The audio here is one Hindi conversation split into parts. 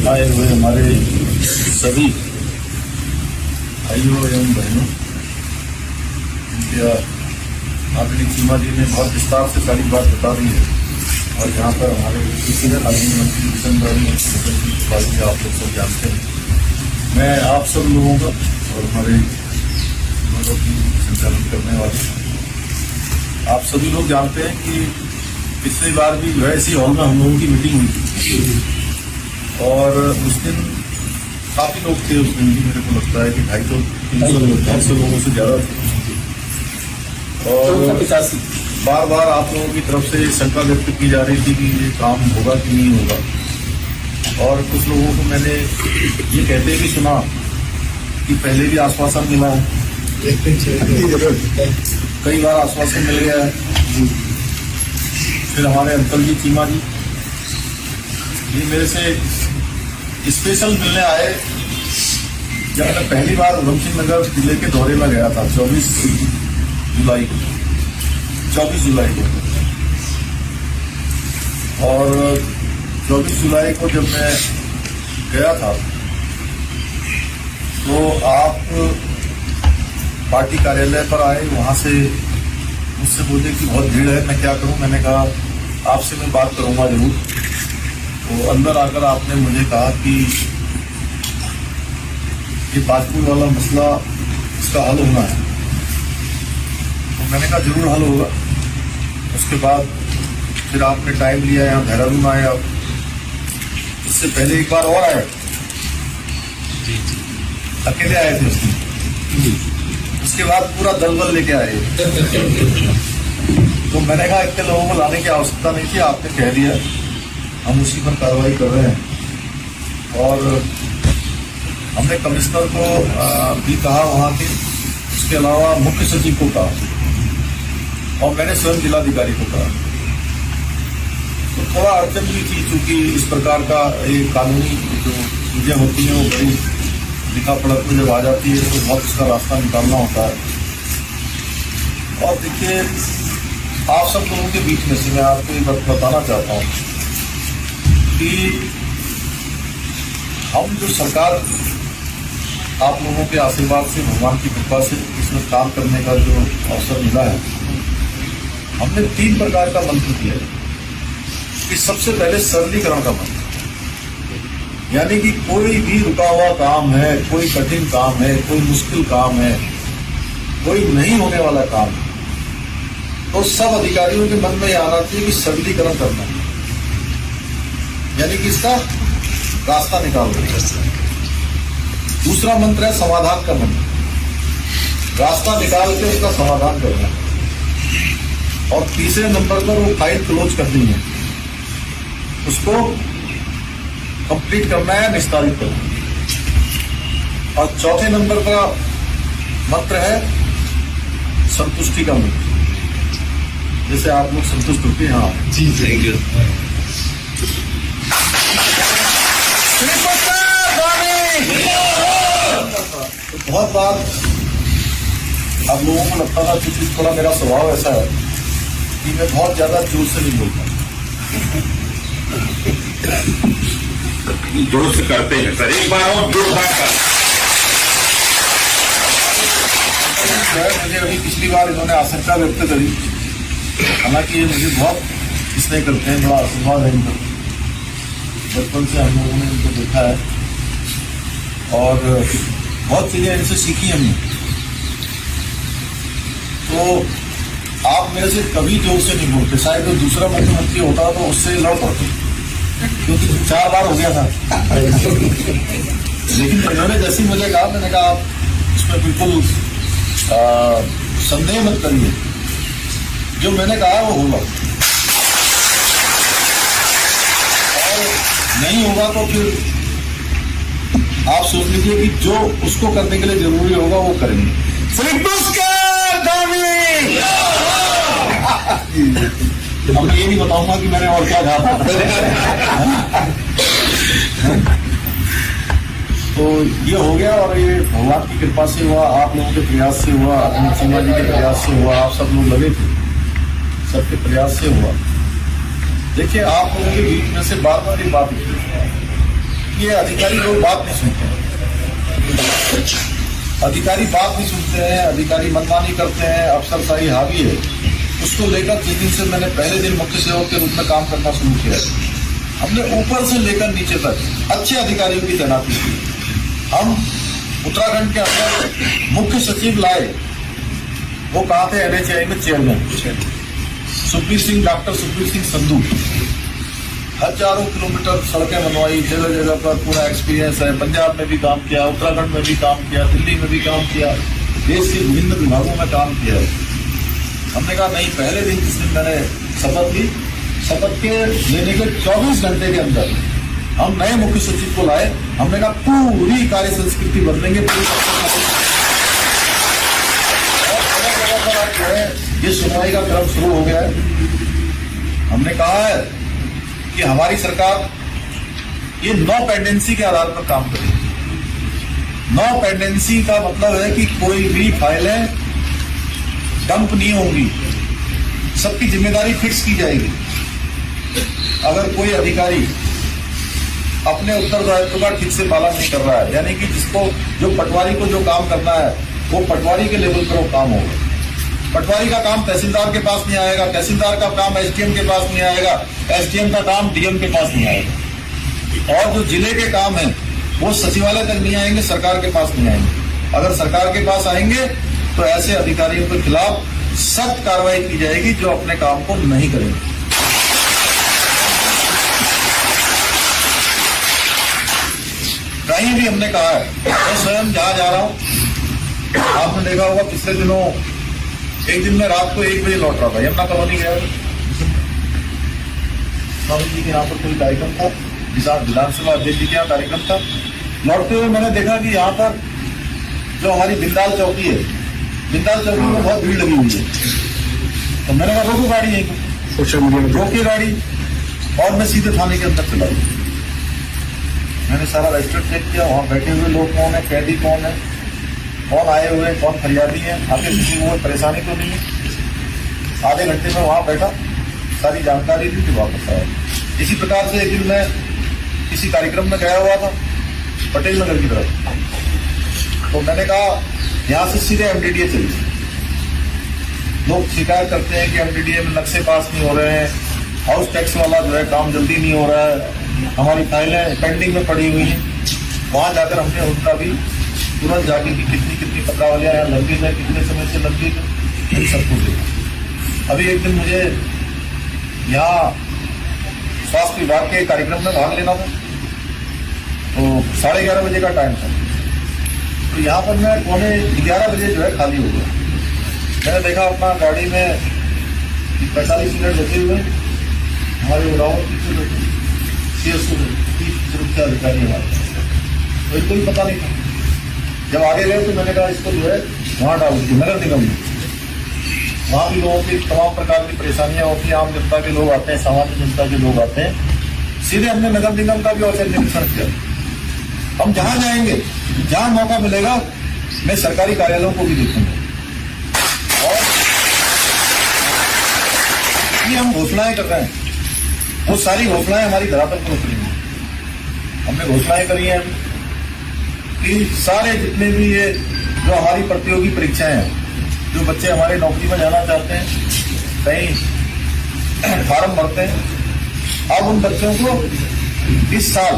आए हुए हमारे सभी भाइयों एवं बहनों, इनके आदरणीय चीमा जी ने बहुत विस्तार से सारी बात बता दी है। और यहाँ पर हमारे आदरणीय मंत्री किशन भाई आप लोग सब जानते हैं। मैं आप सब लोगों का और हमारे की संचालन करने वाले आप सभी लोग जानते हैं कि पिछली बार भी वैसी हॉल में हम लोगों की मीटिंग हुई थी और उस दिन काफी लोग थे। उस दिन भी मेरे को लगता है कि 250-300 लोगों से ज्यादा थे और बार बार आप लोगों की तरफ से शंका व्यक्त की जा रही थी कि ये काम होगा कि नहीं होगा। और कुछ लोगों को मैंने ये कहते भी सुना कि पहले भी आश्वासन मिला है, कई बार आश्वासन मिल गया है। फिर हमारे अंकल जी चीमा जी ये मेरे से स्पेशल मिलने आए जब मैं पहली बार उधमसिंह नगर जिले के दौरे में गया था 24 जुलाई को। और 24 जुलाई को जब मैं गया था तो आप पार्टी कार्यालय पर आए, वहां से मुझसे बोले कि बहुत भीड़ है, मैं क्या करूं। मैंने कहा आपसे मैं बात करूंगा जरूर। तो अंदर आकर आपने मुझे कहा कि ये बाजपुर वाला मसला इसका हल होना है। तो मैंने कहा जरूर हल होगा। उसके बाद फिर आपने टाइम लिया, यहाँ देहरादून आए आप। इससे पहले एक बार और आए, अकेले आए थे उस दिन। उसके बाद पूरा दलबल लेके आए। तो मैंने कहा इतने लोगों को लाने की आवश्यकता नहीं थी, आपने कह दिया, हम उसी पर कार्रवाई कर रहे हैं। और हमने कमिश्नर को भी कहा वहां के, उसके अलावा मुख्य सचिव को कहा और मैंने स्वयं जिलाधिकारी को कहा। तो थोड़ा अड़चन भी थी क्योंकि इस प्रकार का ये कानूनी जो चीजें होती हैं वो बड़ी लिखा पढ़त में जब आ जाती है तो बहुत उसका रास्ता निकालना होता है। और देखिए आप सब लोगों के बीच में से मैं आपको एक बात बताना चाहता हूँ कि हम जो सरकार आप लोगों के आशीर्वाद से, भगवान की कृपा से इसमें काम करने का जो अवसर मिला है, हमने 3 प्रकार का मंत्र किया है। कि सबसे पहले सरलीकरण का मंत्र, यानी कि कोई भी रुका हुआ काम है, कोई कठिन काम है, कोई मुश्किल काम है, कोई नहीं होने वाला काम है, तो सब अधिकारियों के मन में यह आना चाहिए कि सरलीकरण करना है, यानी कि इसका रास्ता निकाल देना। दूसरा मंत्र है समाधान का मंत्र, रास्ता निकाल के उसका समाधान करना। और तीसरे नंबर पर वो फाइल क्लोज करनी है, उसको कंप्लीट करना है, निस्तारित करना है। और चौथे नंबर का मंत्र है संतुष्टि का मंत्र, जैसे आप लोग संतुष्ट होते हैं। हाँ जी, थैंक यू। तो बहुत बार आप लोगों को लगता था क्योंकि थोड़ा मेरा स्वभाव ऐसा है कि मैं बहुत ज्यादा जोर से नहीं बोलता, जोर से करते हैं सर, एक बार और जोर कर। मुझे अभी पिछली बार इन्होंने आशंका व्यक्त करी, हालांकि ये मुझे बहुत स्नेह करते हैं, बड़ा आशीर्वाद है इनका, बचपन से हम लोगों ने इनको देखा है और बहुत चीजें इनसे सीखी हमने। तो आप मेरे से कभी जोर से नहीं बोलते, शायद तो दूसरा मुख्यमंत्री होता तो उससे लड़ पड़ते, क्योंकि 4 बार हो गया था। लेकिन इन्होंने जैसे मुझे कहा, मैंने कहा आप इसमें बिल्कुल संदेह मत करिए, जो मैंने कहा वो होगा, और नहीं होगा तो फिर आप सोच लीजिए कि जो उसको करने के लिए जरूरी होगा वो करेंगे। अब मैं ये नहीं बताऊंगा कि मैंने और क्या कहा था। तो ये हो गया और ये भगवान की कृपा से हुआ, आप लोगों के प्रयास से हुआ, अपने चीमा जी के प्रयास से हुआ, आप सब लोग लगे थे, सबके प्रयास से हुआ। देखिए आप लोगों के बीच में से बार बार ये बात उठी ये अधिकारी लोग बात नहीं सुनते हैं, अधिकारी बात नहीं सुनते हैं, अधिकारी मनमानी करते हैं, अफसरशाही हावी है। उसको लेकर जिस दिन से मैंने पहले दिन मुख्य सेवक के रूप में काम करना शुरू किया, हमने ऊपर से लेकर नीचे तक अच्छे अधिकारियों की तैनाती की। हम उत्तराखंड के अंदर मुख्य सचिव लाए, वो कहाँ थे? NHAI में चेयरमैन सुखबीर सिंह, डॉक्टर सुखबीर सिंह संधू। हजारों किलोमीटर सड़कें बनवाई, जगह जगह पर पूरा एक्सपीरियंस है। पंजाब में भी काम किया, उत्तराखंड में भी काम किया, दिल्ली में भी काम किया, देश के विभिन्न विभागों में काम किया है। हमने कहा नहीं, पहले दिन जिस दिन मैंने शपथ ली, शपथ के लेने के 24 घंटे के अंदर हम नए मुख्य सचिव को लाए। हमने कहा पूरी कार्य संस्कृति बदलेंगे, पूरी जगह पर आज जो है ये सुनवाई का क्रम शुरू हो गया है। हमने कहा है कि हमारी सरकार ये नो पेंडेंसी के आधार पर काम करेगी। नो पेंडेंसी का मतलब है कि कोई भी फाइलें डंप नहीं होंगी, सबकी जिम्मेदारी फिक्स की जाएगी। अगर कोई अधिकारी अपने उत्तरदायित्व का ठीक से पालन नहीं कर रहा है, यानी कि जिसको जो पटवारी को जो काम करना है वो पटवारी के लेवल पर वो काम होगा। पटवारी का काम तहसीलदार के पास नहीं आएगा, तहसीलदार का काम SDM के पास नहीं आएगा, SDM का काम DM के पास नहीं आएगा, और जो जिले के काम है वो सचिवालय तक नहीं आएंगे, सरकार के पास नहीं आएंगे। अगर सरकार के पास आएंगे तो ऐसे अधिकारियों के खिलाफ सख्त कार्रवाई की जाएगी जो अपने काम को नहीं करेंगे। कहीं भी हमने कहा है, मैं स्वयं जहां जा रहा हूं, आपने देखा होगा पिछले दिनों एक दिन में रात को 1 बजे लौट रहा था, यमुना कॉलोनी गया, स्वामी जी के यहाँ पर कोई कार्यक्रम था, विधानसभा अध्यक्ष जी के यहाँ कार्यक्रम था। लौटते हुए मैंने देखा कि यहाँ पर जो हमारी बिंदाल चौकी है, बिंदाल चौकी में बहुत भीड़ लगी हुई है। तो मैंने कहा रोको गाड़ी है, सोशल मीडिया में रोकी गाड़ी, और मैं सीधे थाने के अंदर चला गया। मैंने सारा रजिस्टर चेक किया, वहाँ बैठे हुए लोग कौन है, कैदी कौन है, कौन आए हुए, कौन फरियादी है, आगे किसी को परेशानी तो नहीं है। आधे घंटे में वहाँ बैठा, सारी जानकारी दी, फिर वापस आया। इसी प्रकार से एक दिन मैं किसी कार्यक्रम में गया हुआ था पटेल नगर की तरफ, तो मैंने कहा यहाँ से सीधे MDDA चलिए। लोग शिकायत करते हैं कि MDDA में नक्शे पास नहीं हो रहे हैं, हाउस टैक्स वाला जो है काम जल्दी नहीं हो रहा है, हमारी फाइलें पेंडिंग में पड़ी हुई हैं। वहाँ जाकर हमने उनका भी तुरंत जाके कि कितनी पत्रावलियाँ यहाँ लंबी है, कितने समय से लंबी है, इन सबको देखा। अभी एक दिन मुझे यहाँ स्वास्थ्य विभाग के कार्यक्रम में भाग लेना था, तो 11:30 बजे का टाइम था। तो यहाँ पर मैं 11:15 बजे जो है खाली हो गया। मैंने देखा अपना गाड़ी में 45 मिनट बचे हुए, हमारे उड़ाव पीछे सुरक्षा अधिकारी हमारे, तो इनको भी पता नहीं था। जब आगे गए तो मैंने कहा इसको जो है वहाँ डाल दी नगर निगम में। वहाँ भी लोगों की तमाम प्रकार की परेशानियां होती हैं, आम जनता के लोग आते हैं, सामान्य जनता के लोग आते हैं। सीधे हमने नगर निगम का भी औचक निरीक्षण किया। हम जहाँ जाएंगे, जहाँ मौका मिलेगा, मैं सरकारी कार्यालयों को भी देखूंगा, और ये हम घोषणाएं कर रहे हैं, वो सारी घोषणाएं हमारी धरातल पर उतरी हैं। हमने घोषणाएं करी हैं कि सारे जितने भी ये जो हमारी प्रतियोगी परीक्षाएं हैं, जो बच्चे हमारे नौकरी में जाना चाहते हैं, कहीं फार्म भरते हैं, अब उन बच्चों को इस साल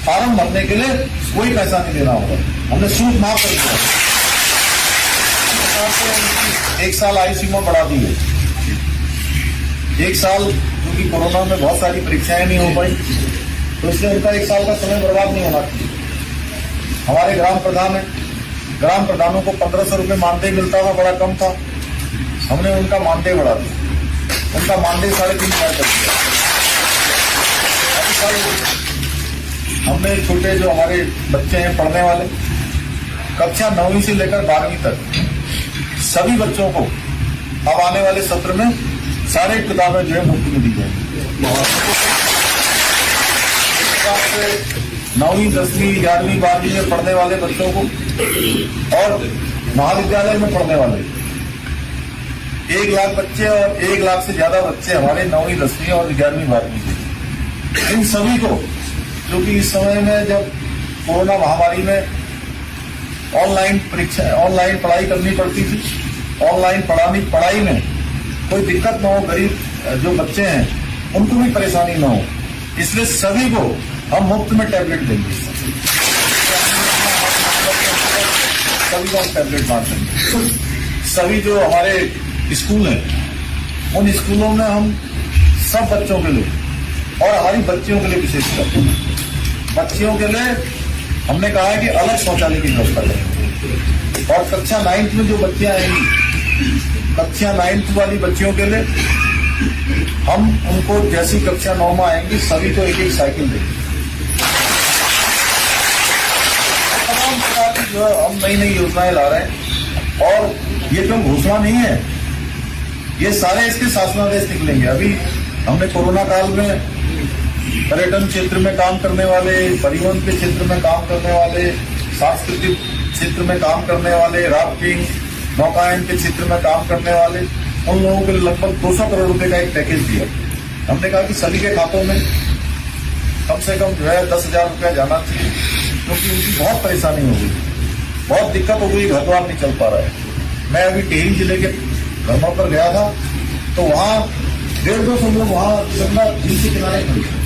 फार्म भरने के लिए कोई पैसा नहीं देना होगा। हमने शुल्क माफ कर दिया, एक साल आयु सीमा बढ़ा दी है। एक साल क्योंकि कोरोना में बहुत सारी परीक्षाएं नहीं हो पाई, तो इसलिए उनका एक साल का समय बर्बाद नहीं होना चाहिए। हमारे ग्राम प्रधान है, ग्राम प्रधानों को 1500 रुपये मानदेय मिलता था, बड़ा कम था। हमने उनका मानदेय बढ़ा दिया, उनका मानदेय 3,500 कर दिया। हमने छोटे जो हमारे बच्चे हैं पढ़ने वाले, कक्षा 9वीं से लेकर 12वीं तक सभी बच्चों को अब आने वाले सत्र में सारे किताबें जो है मुफ्त में दी जाएंगी। 9वीं 10वीं 11वीं 12वीं में पढ़ने वाले बच्चों को और महाविद्यालय में पढ़ने वाले 1 लाख बच्चे और 1 लाख से ज्यादा बच्चे हमारे 9वीं 10वीं और 11वीं 12वीं के, इन सभी को क्योंकि इस समय में जब कोरोना महामारी में ऑनलाइन परीक्षा, ऑनलाइन पढ़ाई करनी पड़ती थी, ऑनलाइन पढ़ाई में कोई दिक्कत न हो, गरीब जो बच्चे हैं उनको भी परेशानी न हो, इसलिए सभी को हम मुफ्त में टैबलेट देंगे। सभी को हम टैबलेट बांट देंगे। सभी जो हमारे स्कूल हैं उन स्कूलों में हम सब बच्चों के लिए और हमारी बच्चियों के लिए विशेषकर बच्चियों के लिए हमने कहा है कि अलग शौचालय की व्यवस्था करेंगे। और कक्षा 9th में जो बच्चियां आएंगी, कक्षा 9th वाली बच्चियों के लिए हम उनको जैसी कक्षा 9 में आएंगी सभी को एक एक साइकिल देंगे। तमाम प्रकार की जो हम नई नई योजनाएं ला रहे हैं और ये क्यों घोषणा नहीं है, ये सारे इसके शासनादेश निकलेंगे। अभी हमने कोरोना काल में पर्यटन क्षेत्र में काम करने वाले, परिवहन के क्षेत्र में काम करने वाले, सांस्कृतिक क्षेत्र में काम करने वाले, राफ्टिंग नौकायन के क्षेत्र में काम करने वाले, उन लोगों के लिए लगभग 200 करोड़ रुपए का एक पैकेज दिया। हमने कहा कि सभी के खातों में कम से कम जो है 10,000 रुपया जाना चाहिए, क्योंकि उनकी बहुत परेशानी हो गई, बहुत दिक्कत हो गई, घर द्वार नहीं चल पा रहा है। मैं अभी टिहरी जिले के घरनों पर गया था तो वहाँ 150 लोग वहाँ गंगा झील के किनारे खड़े थे।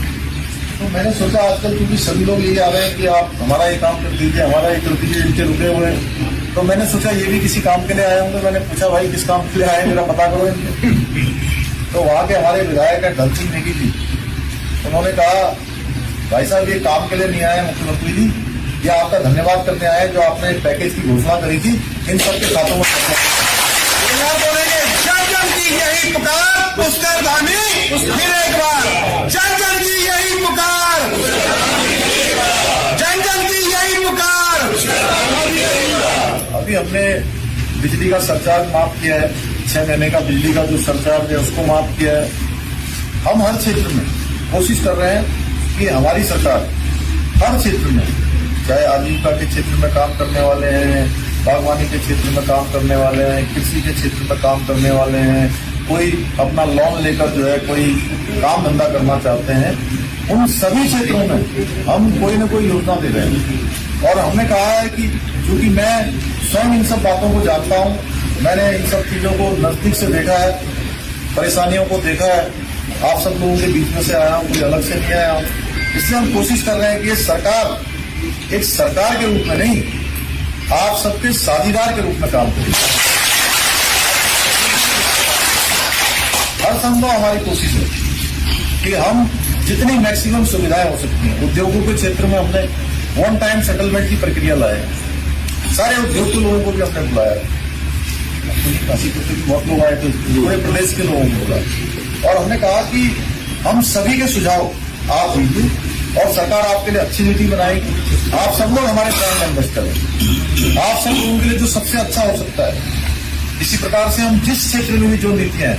तो मैंने सोचा आजकल क्योंकि सभी लोग ये आ रहे हैं कि आप हमारा ये काम कर दीजिए, हमारा ये कर दीजिए, इनके रुके हुए हैं, तो मैंने सोचा ये भी किसी काम के लिए आए होंगे। मैंने पूछा भाई किस काम के लिए आए, मेरा पता करो इनके। तो वहाँ के हमारे विधायक है धन सिंह नेगी जी, उन्होंने कहा भाई साहब ये काम के लिए नहीं आए मुख्यमंत्री जी, ये आपका धन्यवाद करने आए जो आपने पैकेज की घोषणा करी थी, इन सबके खातों में यही पुकार उसका गाने फिर एक बार जन जन की यही पुकार, जन जन की यही पुकार। अभी हमने बिजली का सरचार्ज माफ किया है, 6 महीने का बिजली का जो सरचार्ज है उसको माफ किया है। हम हर क्षेत्र में कोशिश कर रहे हैं कि हमारी सरकार हर क्षेत्र में, चाहे आजीविका के क्षेत्र में काम करने वाले हैं, बागवानी के क्षेत्र में काम करने वाले हैं, कृषि के क्षेत्र में काम करने वाले हैं, कोई अपना लोन लेकर जो है कोई काम धंधा करना चाहते हैं, उन सभी क्षेत्रों में हम कोई न कोई योजना दे रहे हैं। और हमने कहा है कि क्योंकि मैं स्वयं इन सब बातों को जानता हूं, मैंने इन सब चीजों को नजदीक से देखा है, परेशानियों को देखा है, आप सब लोगों के बीच में से आया हूं, कोई अलग से नहीं आया हूं, इसलिए हम कोशिश कर रहे हैं कि ये सरकार एक सरकार के रूप में नहीं, आप सबके साझीदार के रूप में काम करें। हर संभव हमारी कोशिश है कि हम जितनी मैक्सिमम सुविधाएं हो सकती हैं, उद्योगों के क्षेत्र में हमने 1 टाइम सेटलमेंट की प्रक्रिया लाए हैं। सारे उद्योग के लोगों को भी हमने बुलाया है, बहुत लोग आए थे, पूरे प्रदेश के लोगों को बुलाया और हमने कहा कि हम सभी के सुझाव आप लीजिए और सरकार आपके लिए अच्छी नीति बनाएगी। आप सब लोग हमारे ब्रांड एम्बेसडर हैं, आप सब लोगों के लिए जो सबसे अच्छा हो सकता है। इसी प्रकार से हम जिस क्षेत्र में भी जो नीतियां हैं,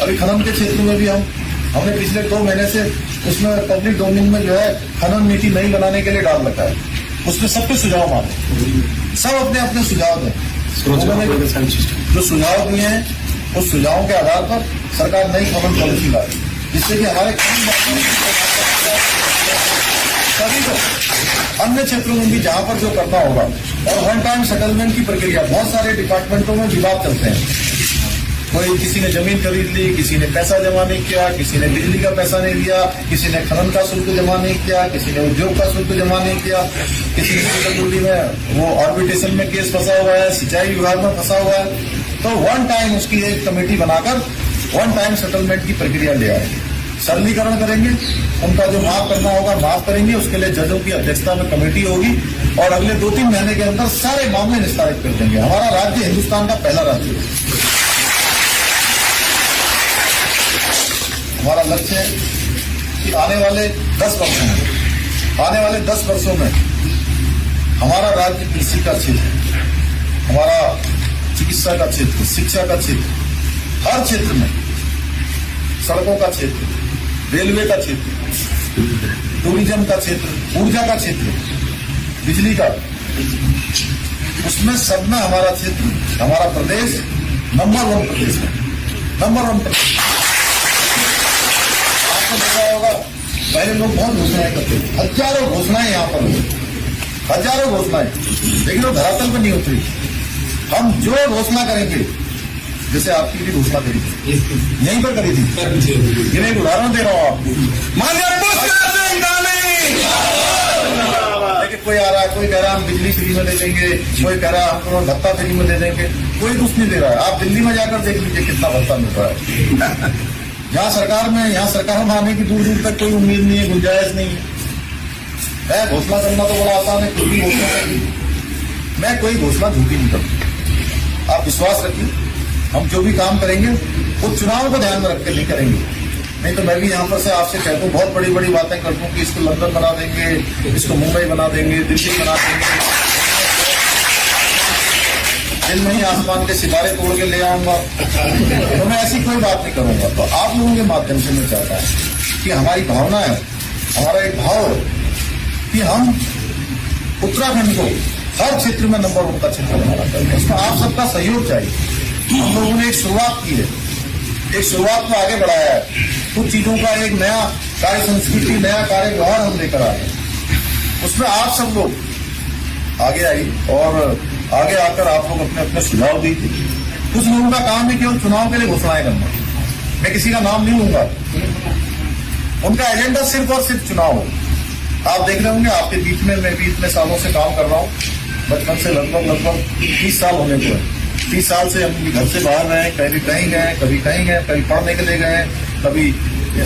अभी खनन के क्षेत्र में भी हमने पिछले 2 महीने से उसमें पब्लिक डोमेन में जो है खनन नीति नई बनाने के लिए डाल रखा है, उसमें सबके सुझाव मांगे, सब अपने अपने सुझाव दें। उन्होंने जो सुझाव दिए हैं उस सुझावों के आधार पर सरकार नई खनन पॉलिसी लाए, जिससे कि हमारे सभी को अन्य क्षेत्रों में भी जहां पर जो करना होगा। और 1 टाइम सेटलमेंट की प्रक्रिया, बहुत सारे डिपार्टमेंटों में विवाद चलते हैं, कोई किसी ने जमीन खरीद ली, किसी ने पैसा जमा नहीं किया, किसी ने बिजली का पैसा नहीं दिया, किसी ने खनन का शुल्क जमा नहीं किया, किसी ने उद्योग का शुल्क जमा नहीं किया, किसी ने दिल्ली में वो आर्बिट्रेशन में केस फंसा हुआ है, सिंचाई विभाग में फंसा हुआ है। तो 1 टाइम उसकी एक कमेटी बनाकर 1 टाइम सेटलमेंट की प्रक्रिया ले आएंगे, सरलीकरण करेंगे, उनका जो माफ करना होगा माफ करेंगे, उसके लिए जजों की अध्यक्षता में कमेटी होगी और अगले 2-3 महीने के अंदर सारे मामले निस्तारित कर देंगे। हमारा राज्य हिंदुस्तान का पहला राज्य है। हमारा लक्ष्य है कि आने वाले 10 वर्षों में हमारा राज्य कृषि का क्षेत्र, हमारा चिकित्सा का क्षेत्र, शिक्षा का क्षेत्र, हर क्षेत्र में, सड़कों का क्षेत्र, रेलवे का क्षेत्र, टूरिज्म का क्षेत्र, ऊर्जा का क्षेत्र, बिजली का, उसमें सब में हमारा क्षेत्र, हमारा प्रदेश नंबर 1 प्रदेश है, नंबर 1 प्रदेश। आपको देखा होगा पहले लोग बहुत घोषणाएं करते थे, हजारों घोषणाएं यहाँ पर हुई, हजारों घोषणाएं, लेकिन वो धरातल पर नहीं उतरी। हम जो घोषणा करेंगे, जैसे आपकी भी घोषणा करी थी, यहीं पर करी थी, जिन्हें एक उदाहरण दे रहा हूँ आपको। माननीय पुष्कर सिंह धामी, लेकिन कोई आ रहा है, कोई कह रहा है हम बिजली फ्री में दे देंगे, कोई कह रहा है हम भत्ता फ्री में दे देंगे, कोई कुछ नहीं दे रहा है। आप दिल्ली में जाकर देख लीजिए कितना भत्ता मिल रहा है। यहाँ सरकार में आने की दूर दूर तक कोई उम्मीद नहीं है, गुंजाइश नहीं है। घोषणा करना तो बड़ा आसान है, कोई भी घोषणा करनी। मैं कोई घोषणा झूठी नहीं करता, आप विश्वास रखिए। हम जो भी काम करेंगे वो चुनाव को ध्यान में रख के नहीं करेंगे, नहीं तो मैं भी यहाँ पर से आपसे कहता हूँ, बहुत बड़ी बड़ी बातें कर दूँ कि इसको लंदन बना देंगे, इसको मुंबई बना देंगे, दिल्ली बना देंगे, दिन में ही आसमान के सितारे तोड़ के ले आऊंगा, तो मैं ऐसी कोई बात नहीं करूंगा। तो आप लोगों के माध्यम से मैं चाहता हूँ कि हमारी भावना है, हमारा एक भाव है कि हम उत्तराखंड को हर क्षेत्र में नंबर 1 का क्षेत्र बनाना चाहते हैं। इसमें आप सबका सहयोग चाहिए। हम लोगों ने एक शुरुआत की है, एक शुरुआत को आगे बढ़ाया है, कुछ चीजों का एक नया कार्य संस्कृति, नया कार्य व्यवहार हम लेकर आए, उसमें आप सब लोग आगे आई और आगे आकर आप लोग अपने अपने सुझाव दीजिए। कुछ लोगों का काम है केवल चुनाव के लिए घोषणाएं करना, मैं किसी का नाम नहीं लूंगा, उनका एजेंडा सिर्फ और सिर्फ चुनाव हो। आप देख रहे होंगे आपके बीच में मैं भी इतने सालों से काम कर रहा हूँ, बचपन से लगभग 30 साल होने को है। 30 साल से हम घर से बाहर रहे, कभी कहीं गए, कभी कहीं गए, कभी पढ़ने के लिए गए, कभी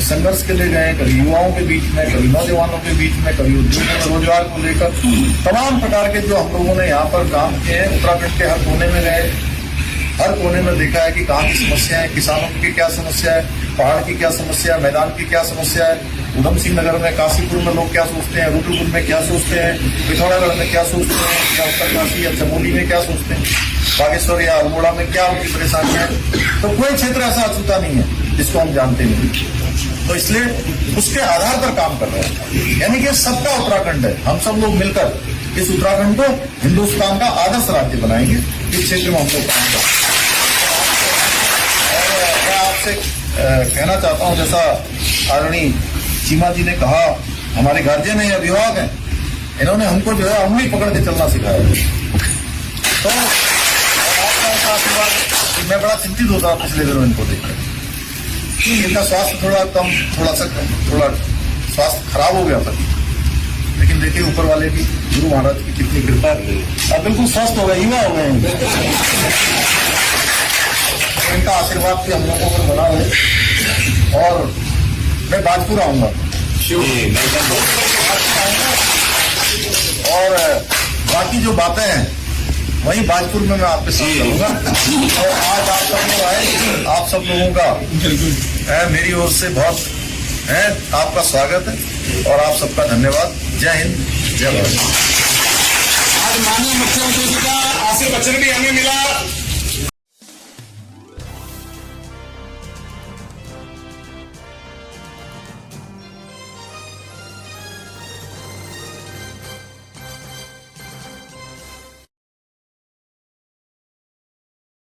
संघर्ष के लिए गए, कभी युवाओं के बीच में, कभी नौजवानों के बीच में, कभी उद्योग में रोजगार को लेकर तमाम प्रकार के जो हम लोगों ने यहाँ पर काम किए हैं। उत्तराखंड के हर कोने में गए, हर कोने में देखा है कि कहाँ की समस्या है, किसानों की क्या समस्या है, पहाड़ की क्या समस्या है, मैदान की क्या समस्या है, उधम सिंह नगर में, काशीपुर में लोग क्या सोचते हैं, रुद्रपुर में क्या सोचते हैं, पिथौरागढ़ में क्या सोचते हैं, या उत्तरकाशी या चमोली में क्या सोचते हैं, बागेश्वर या अल्मोड़ा में क्या उनकी परेशानियां है। तो कोई क्षेत्र ऐसा अछूता नहीं है जिसको हम जानते नहीं, तो इसलिए उसके आधार पर काम कर रहे हैं। यानी कि सबका उत्तराखंड है, हम सब लोग मिलकर इस उत्तराखंड को हिंदुस्तान का आदर्श राज्य बनाएंगे। इस क्षेत्र में हम लोग काम करेंगे। और मैं आपसे कहना चाहता हूं, जैसा आदरणीय चीमा जी ने कहा, हमारे गार्जियन है, अभिभावक हैं, इन्होंने हमको जो है उंगली पकड़ के चलना सिखाया। तो आपका ऐसा आशीर्वाद, मैं बड़ा चिंतित होता पिछले दिनों इनको देखकर, इनका स्वास्थ्य थोड़ा स्वास्थ्य खराब हो गया था, लेकिन देखिए ऊपर वाले की, गुरु महाराज की कितनी कृपा है, अब बिल्कुल स्वस्थ हो गए, युवा हो गए। इनका आशीर्वाद भी हम लोगों पर बना है। और मैं बाजपुर आऊंगा और बाकी जो बातें हैं वही बाजपुर में मैं आपके साथ करूंगा। और आज आप सब लोग आए, आप सब लोगों का मेरी ओर से बहुत आपका स्वागत है और आप सबका धन्यवाद। जय हिंद, जय भारत। आज माननीय मुख्यमंत्री जी का आशीर्वचन भी हमें मिला।